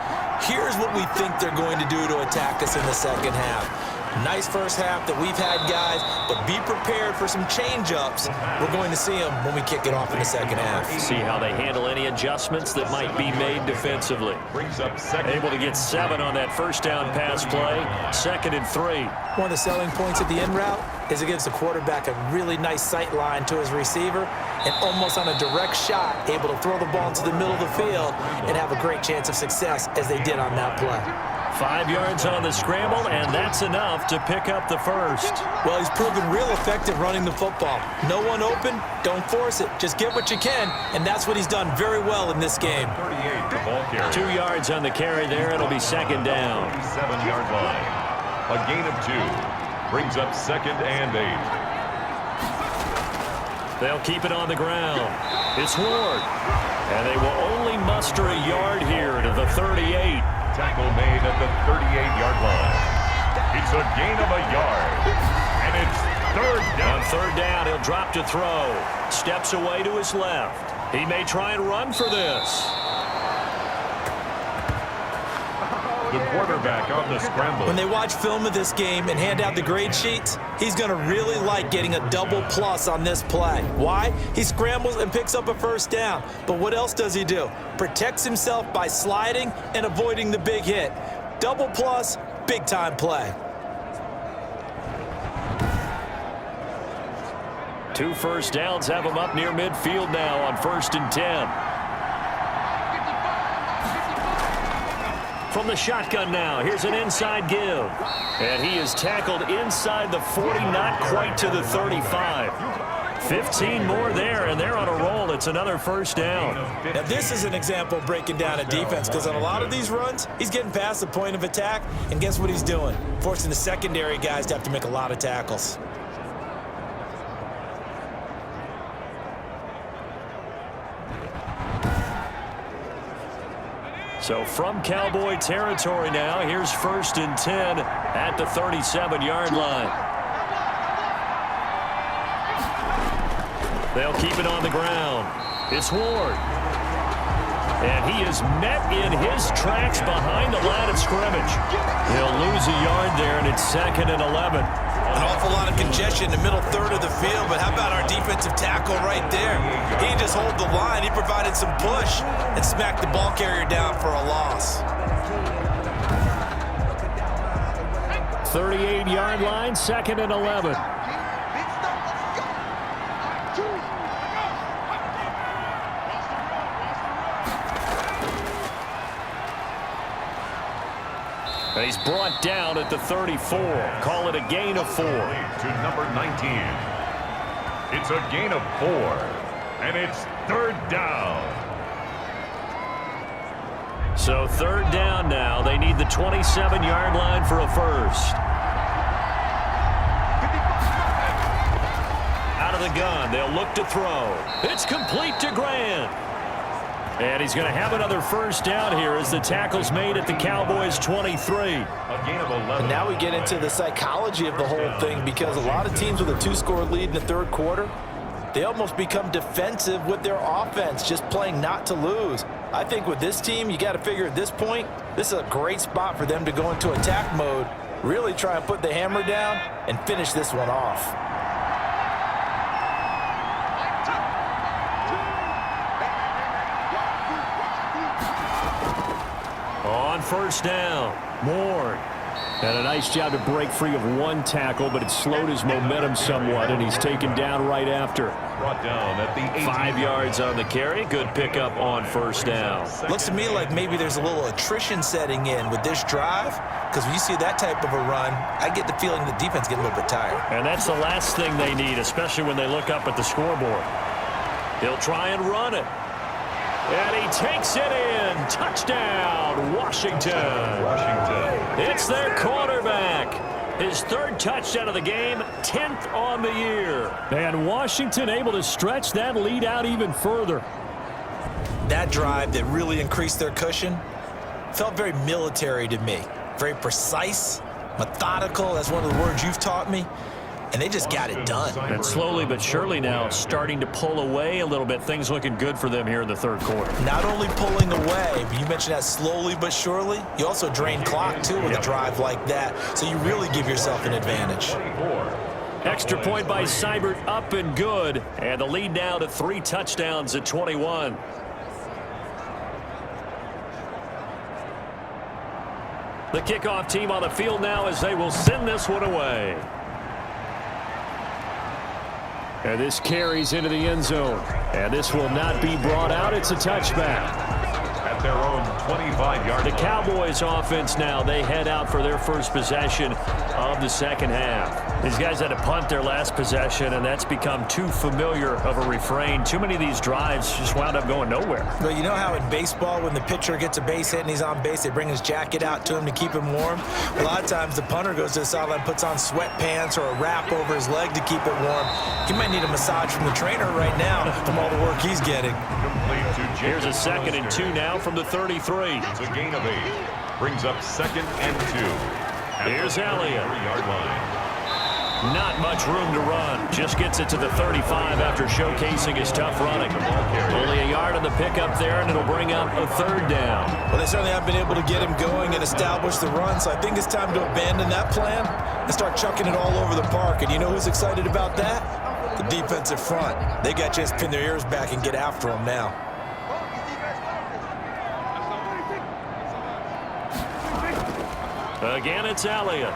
here's what we think they're going to do to attack us in the second half. Nice first half that we've had, guys, but be prepared for some change-ups. We're going to see them when we kick it off in the second half. See how they handle any adjustments that might be made defensively. Brings up second. Able to get 7 on that first down pass play. 2nd and 3. One of the selling points of the in route is it gives the quarterback a really nice sight line to his receiver and almost on a direct shot able to throw the ball into the middle of the field and have a great chance of success as they did on that play. 5 yards on the scramble, and that's enough to pick up the first. Well, he's proven real effective running the football. No one open, don't force it. Just get what you can, and that's what he's done very well in this game. 38, the ball carrier. 2 yards on the carry there. It'll be second down. 7-yard line. A gain of 2. Brings up 2nd and 8. They'll keep it on the ground. It's Ward. And they will only muster a yard here to the 38. Tackle made at the 38-yard line. It's a gain of a yard. And it's 3rd down. On 3rd down, he'll drop to throw. Steps away to his left. He may try and run for this. The quarterback on the scramble. When they watch film of this game and hand out the grade sheets, he's going to really like getting a double plus on this play. Why? He scrambles and picks up a first down. But what else does he do? Protects himself by sliding and avoiding the big hit. Double plus, big-time play. 2 first downs have him up near midfield now on 1st and 10. From the shotgun now, here's an inside give. And he is tackled inside the 40, not quite to the 35. 15 more there, and they're on a roll. It's another first down. Now, this is an example of breaking down a defense because on a lot of these runs, he's getting past the point of attack, and guess what he's doing? Forcing the secondary guys to have to make a lot of tackles. So from Cowboy territory now, here's 1st and 10 at the 37-yard line. They'll keep it on the ground. It's Ward. And he is met in his tracks behind the line of scrimmage. He'll lose a yard there, and it's 2nd and 11. An awful lot of congestion in the middle third of the field, but how about our defensive tackle right there? He didn't just hold the line. He provided some push and smacked the ball carrier down for a loss. 38-yard line, 2nd and 11. And he's brought down at the 34. Call it a gain of 4. To number 19. It's a gain of 4. And it's 3rd down. So 3rd down now. They need the 27-yard line for a first. Out of the gun. They'll look to throw. It's complete to Grant. And he's going to have another first down here as the tackle's made at the Cowboys' 23. A gain of 11. And now we get into the psychology of the whole thing because a lot of teams with a 2-score lead in the 3rd quarter, they almost become defensive with their offense, just playing not to lose. I think with this team, you got to figure at this point, this is a great spot for them to go into attack mode, really try and put the hammer down and finish this one off. On 1st down, Ward. And a nice job to break free of 1 tackle, but it slowed his momentum somewhat, and he's taken down right after. Brought down at the 5 yards on the carry. Good pickup on 1st down. Looks to me like maybe there's a little attrition setting in with this drive, because when you see that type of a run, I get the feeling the defense get a little bit tired. And that's the last thing they need, especially when they look up at the scoreboard. He'll try and run it. And he takes it in. Touchdown, Washington. It's their quarterback. His third touchdown of the game, 10th on the year. And Washington able to stretch that lead out even further. That drive that really increased their cushion felt very military to me. Very precise, methodical. That's one of the words you've taught me. And they just got it done. And slowly but surely now starting to pull away a little bit. Things looking good for them here in the third quarter. Not only pulling away, but you mentioned that slowly but surely. You also drain clock, too, with a drive like that. So you really give yourself an advantage. Extra point by Seibert, up and good. And the lead now to 3 touchdowns at 21. The kickoff team on the field now as they will send this one away. And this carries into the end zone. And this will not be brought out. It's a touchback. At their own 25-yard line. The Cowboys offense now, they head out for their first possession of the second half. These guys had to punt their last possession, and that's become too familiar of a refrain. Too many of these drives just wound up going nowhere. Well, you know how in baseball, when the pitcher gets a base hit and he's on base, they bring his jacket out to him to keep him warm? A lot of times the punter goes to the sideline, puts on sweatpants or a wrap over his leg to keep it warm. He might need a massage from the trainer right now from all the work he's getting. Here's a 2nd and 2 now from the 33. It's a gain of 8. Brings up 2nd and 2. Here's Elliott. 3-yard line. Not much room to run. Just gets it to the 35 after showcasing his tough running. Only a yard on the pickup there, and it'll bring up a 3rd down. Well, they certainly have been able to get him going and establish the run, so I think it's time to abandon that plan and start chucking it all over the park. And you know who's excited about that? The defensive front. They got to just pin their ears back and get after him now. Again, it's Elliott.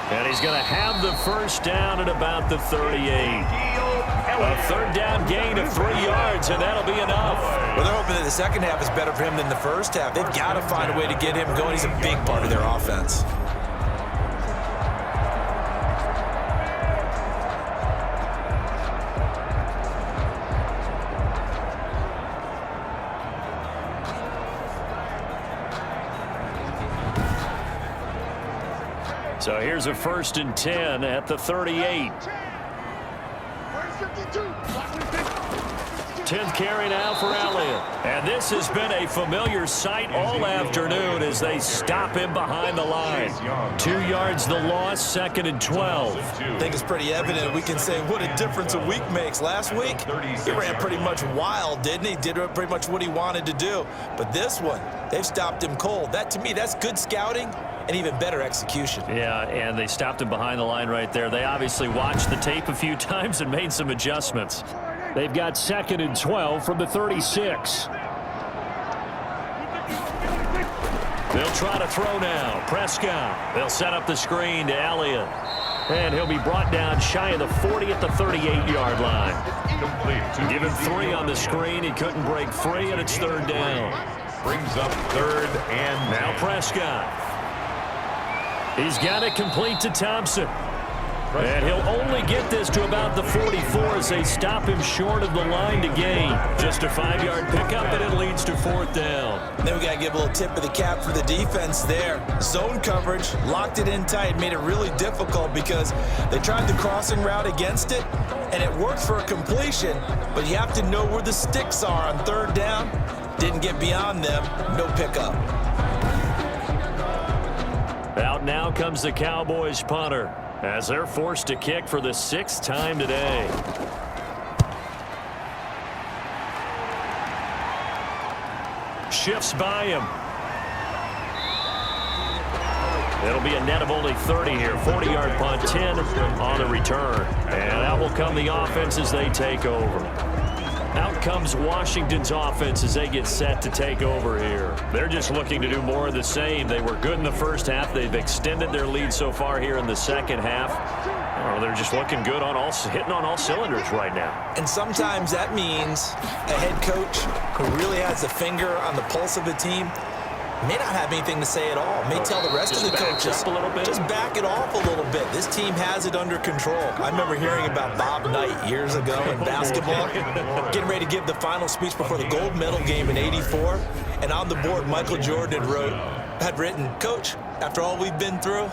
And he's going to have the first down at about the 38. A 3rd down gain of 3 yards, and that'll be enough. Well, they're hoping that the second half is better for him than the first half. They've got to find a way to get him going. He's a big part of their offense. So here's a 1st and 10 at the 38. 10th carry now for Elliott. And this has been a familiar sight all afternoon as they stop him behind the line. 2 yards the loss, 2nd and 12. I think it's pretty evident. We can say what a difference a week makes. Last week, he ran pretty much wild, didn't he? Did pretty much what he wanted to do. But this one, they've stopped him cold. That, to me, that's good scouting and even better execution. Yeah, and they stopped him behind the line right there. They obviously watched the tape a few times and made some adjustments. They've got 2nd and 12 from the 36. They'll try to throw now. Prescott. They'll set up the screen to Elliott. And he'll be brought down shy of the 40 at the 38-yard line. Give him 3 on the screen. He couldn't break free, and it's 3rd down. Brings up 3rd and now Prescott. He's got it complete to Thompson. And he'll only get this to about the 44 as they stop him short of the line to gain. Just a 5-yard pickup, and it leads to 4th down. Then we got to give a little tip of the cap for the defense there. Zone coverage, locked it in tight, made it really difficult because they tried the crossing route against it, and it worked for a completion, but you have to know where the sticks are on 3rd down. Didn't get beyond them, no pickup. Out now comes the Cowboys punter as they're forced to kick for the 6th time today. Shifts by him. It'll be a net of only 30 here. 40-yard punt, 10 on the return. And out will come the offense as they take over. Out comes Washington's offense as they get set to take over here. They're just looking to do more of the same. They were good in the first half. They've extended their lead so far here in the second half. Oh, they're just looking good on hitting on all cylinders right now. And sometimes that means a head coach who really has a finger on the pulse of the team may not have anything to say at all. May tell the rest of the coaches, just back it off a little bit. This team has it under control. I remember hearing about Bob Knight years ago in basketball, getting ready to give the final speech before the gold medal game in '84. And on the board, Michael Jordan had written, "Coach, after all we've been through,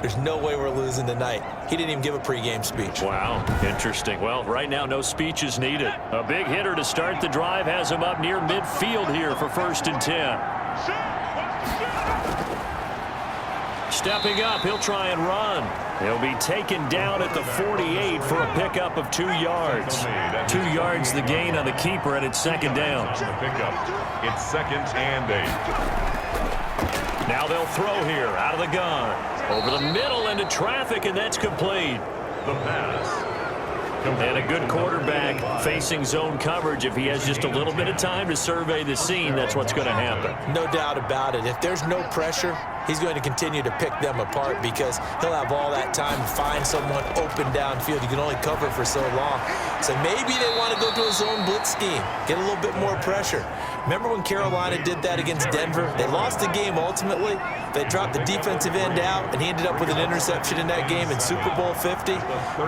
there's no way we're losing tonight." He didn't even give a pregame speech. Wow, interesting. Well, right now, no speech is needed. A big hitter to start the drive has him up near midfield here for 1st and 10. Stepping up, he'll try and run. He'll be taken down at the 48 for a pickup of 2 yards. 2 yards the gain on the keeper, and it's 2nd down. It's 2nd and 8. Now they'll throw here out of the gun. Over the middle into traffic, and that's complete. The pass. And a good quarterback facing zone coverage. If he has just a little bit of time to survey the scene, that's what's going to happen. No doubt about it. If there's no pressure, he's going to continue to pick them apart because he'll have all that time to find someone open downfield. You can only cover for so long. So maybe they want to go to a zone blitz scheme, get a little bit more pressure. Remember when Carolina did that against Denver? They lost the game ultimately. They dropped the defensive end out, and he ended up with an interception in that game in Super Bowl 50.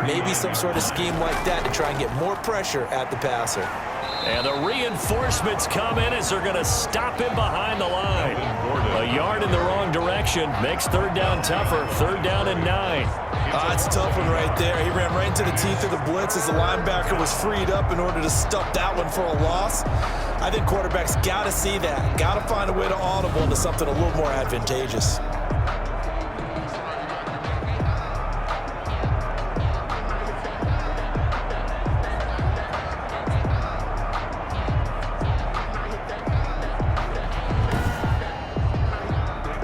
Maybe some sort of scheme like that to try and get more pressure at the passer. And the reinforcements come in as they're going to stop him behind the line. A yard in the wrong direction makes 3rd down tougher. 3rd down and 9. It's a tough one right there. He ran right into the teeth of the blitz as the linebacker was freed up in order to stuff that one for a loss. I think quarterbacks got to see that. Got to find a way to audible into something a little more advantageous.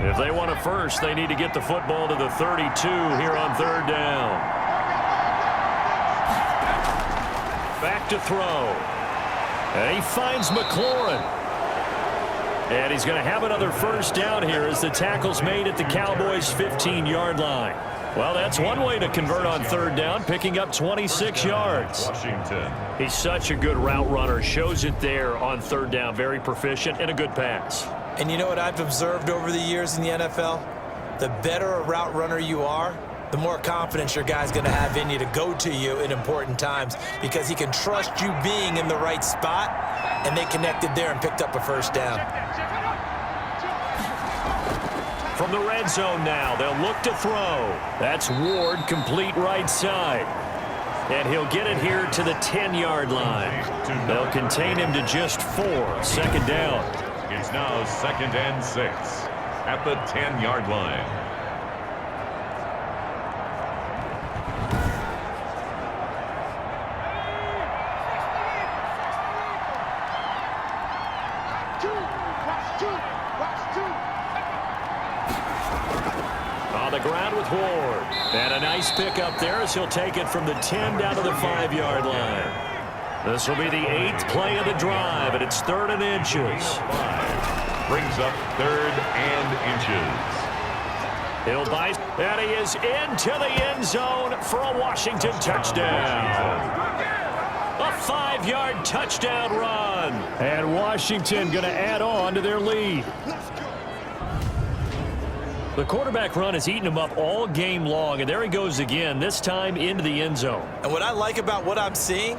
If they want a first, they need to get the football to the 32 here on 3rd down. Back to throw. And he finds McLaurin. And he's going to have another 1st down here as the tackle's made at the Cowboys' 15-yard line. Well, that's one way to convert on 3rd down, picking up 26 yards. Washington. He's such a good route runner. Shows it there on 3rd down. Very proficient and a good pass. And you know what I've observed over the years in the NFL? The better a route runner you are, the more confidence your guy's going to have in you to go to you in important times because he can trust you being in the right spot, and they connected there and picked up a 1st down. From the red zone now, they'll look to throw. That's Ward, complete right side. And he'll get it here to the 10-yard line. They'll contain him to just 4. 2nd down. It's now 2nd and 6 at the 10-yard line. On the ground with Ward. And a nice pick up there as he'll take it from the 10 down to the 5-yard line. This will be the 8th play of the drive, and it's 3rd and inches. Brings up 3rd and inches. He'll bite, and he is into the end zone for a Washington touchdown. A 5-yard touchdown run. And Washington going to add on to their lead. The quarterback run has eaten him up all game long, and there he goes again, this time into the end zone. And what I like about what I'm seeing,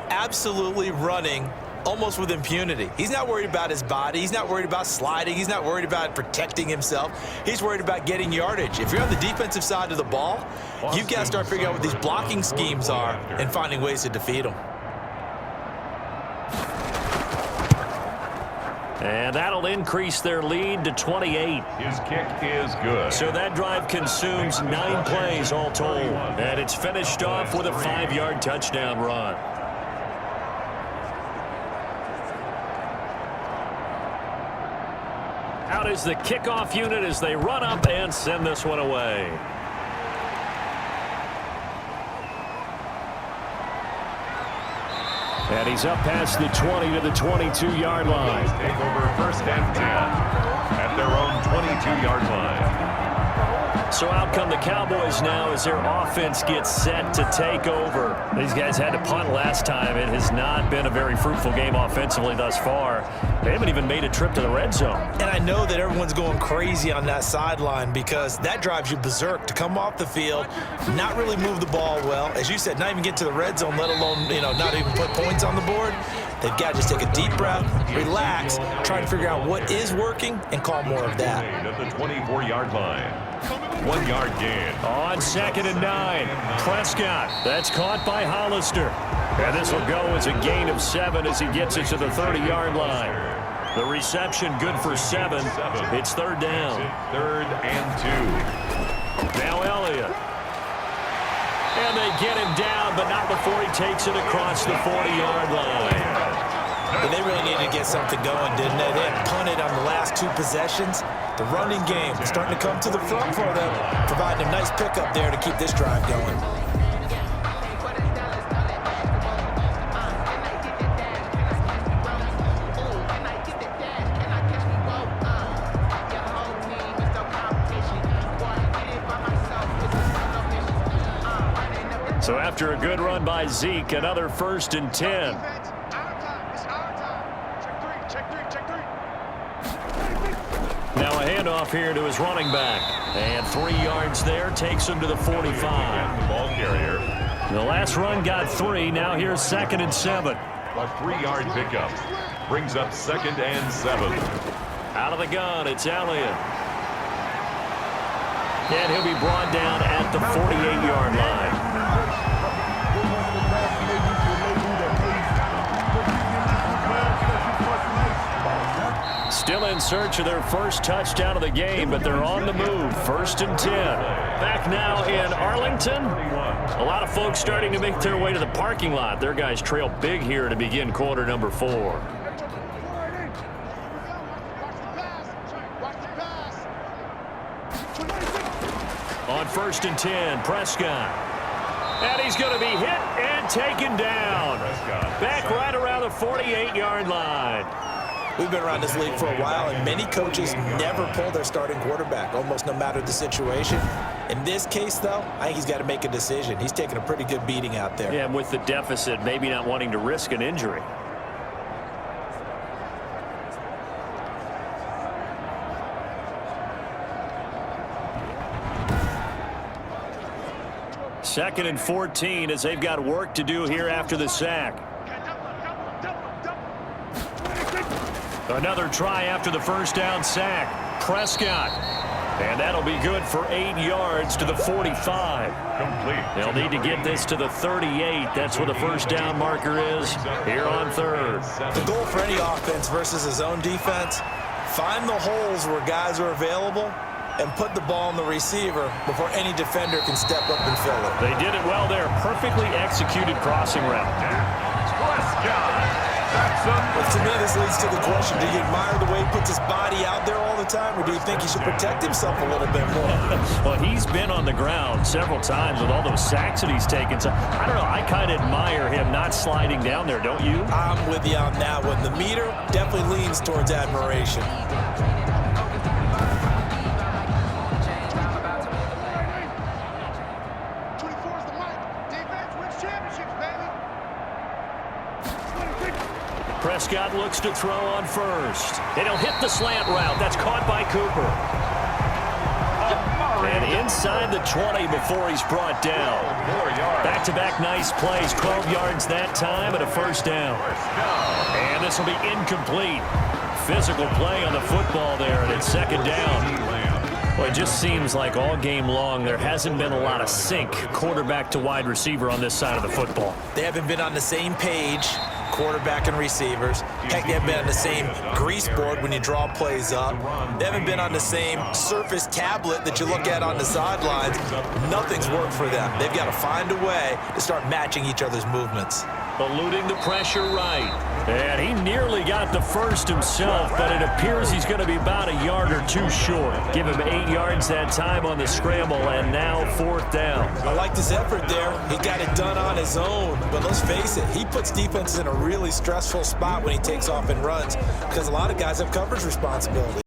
absolutely running almost with impunity. He's not worried about his body. He's not worried about sliding. He's not worried about protecting himself. He's worried about getting yardage. If you're on the defensive side of the ball, you've got to start figuring out what these blocking schemes are and finding ways to defeat them. And that'll increase their lead to 28. His kick is good. So that drive consumes 9 plays all told. And it's finished off with a 5-yard touchdown run. Out is the kickoff unit as they run up and send this one away. And he's up past the 20 to the 22-yard line. Take over 1st and 10 at their own 22-yard line. So out come the Cowboys now as their offense gets set to take over. These guys had to punt last time. It has not been a very fruitful game offensively thus far. They haven't even made a trip to the red zone. And I know that everyone's going crazy on that sideline because that drives you berserk to come off the field, not really move the ball well. As you said, not even get to the red zone, let alone, not even put points on the board. They've got to just take a deep breath, relax, try and figure out what is working, and call more of that. At the 24-yard line. 1 yard gain. On 2nd and 9, Prescott. That's caught by Hollister. And this will go as a gain of 7 as he gets it to the 30-yard line. The reception good for 7. It's 3rd down. 3rd and 2. Now Elliott. And they get him down, but not before he takes it across the 40-yard line. But they really needed to get something going, didn't they? They had punted on the last 2 possessions. The running game starting to come to the front for them, providing a nice pickup there to keep this drive going. So after a good run by Zeke, another 1st and 10. Now a handoff here to his running back. And 3 yards there takes him to the 45. The ball carrier. The last run got 3. Now here's 2nd and 7. A 3-yard pickup. Brings up 2nd and 7. Out of the gun, it's Elliott. And he'll be brought down at the 48-yard line. Still in search of their first touchdown of the game, but they're on the move. 1st and 10. Back now in Arlington. A lot of folks starting to make their way to the parking lot. Their guys trail big here to begin quarter number 4. On 1st and 10, Prescott. And he's going to be hit and taken down. Back right around the 48-yard line. We've been around this league for a while, and many coaches never pull their starting quarterback, almost no matter the situation. In this case, though, I think he's got to make a decision. He's taking a pretty good beating out there. Yeah, and with the deficit, maybe not wanting to risk an injury. Second and 14 as they've got work to do here after the sack. Another try after the first down sack. Prescott. And that'll be good for 8 yards to the 45. Complete. They'll need to get this to the 38. That's where the first down marker is here on 3rd. The goal for any offense versus his own defense, find the holes where guys are available and put the ball in the receiver before any defender can step up and fill it. They did it well there. Perfectly executed crossing route. Prescott. But to me, this leads to the question, do you admire the way he puts his body out there all the time, or do you think he should protect himself a little bit more? Well, he's been on the ground several times with all those sacks that he's taken. So, I don't know, I kind of admire him not sliding down there, don't you? I'm with you on that one. The meter definitely leans towards admiration. Prescott looks to throw on 1st. And he'll hit the slant route. That's caught by Cooper. And inside the 20 before he's brought down. Back-to-back nice plays. 12 yards that time and a 1st down. And this will be incomplete. Physical play on the football there, and it's 2nd down. Well, it just seems like all game long there hasn't been a lot of sync quarterback to wide receiver on this side of the football. They haven't been on the same page, quarterback and receivers. Heck, they haven't been on the same grease board when you draw plays up. They haven't been on the same surface tablet that you look at on the sidelines. Nothing's worked for them. They've got to find a way to start matching each other's movements. Eluding the pressure right. And he nearly got the first himself, but it appears he's going to be about a yard or 2 short. Give him 8 yards that time on the scramble, and now 4th down. I liked his effort there. He got it done on his own. But let's face it, he puts defenses in a really stressful spot when he takes off and runs because a lot of guys have coverage responsibility.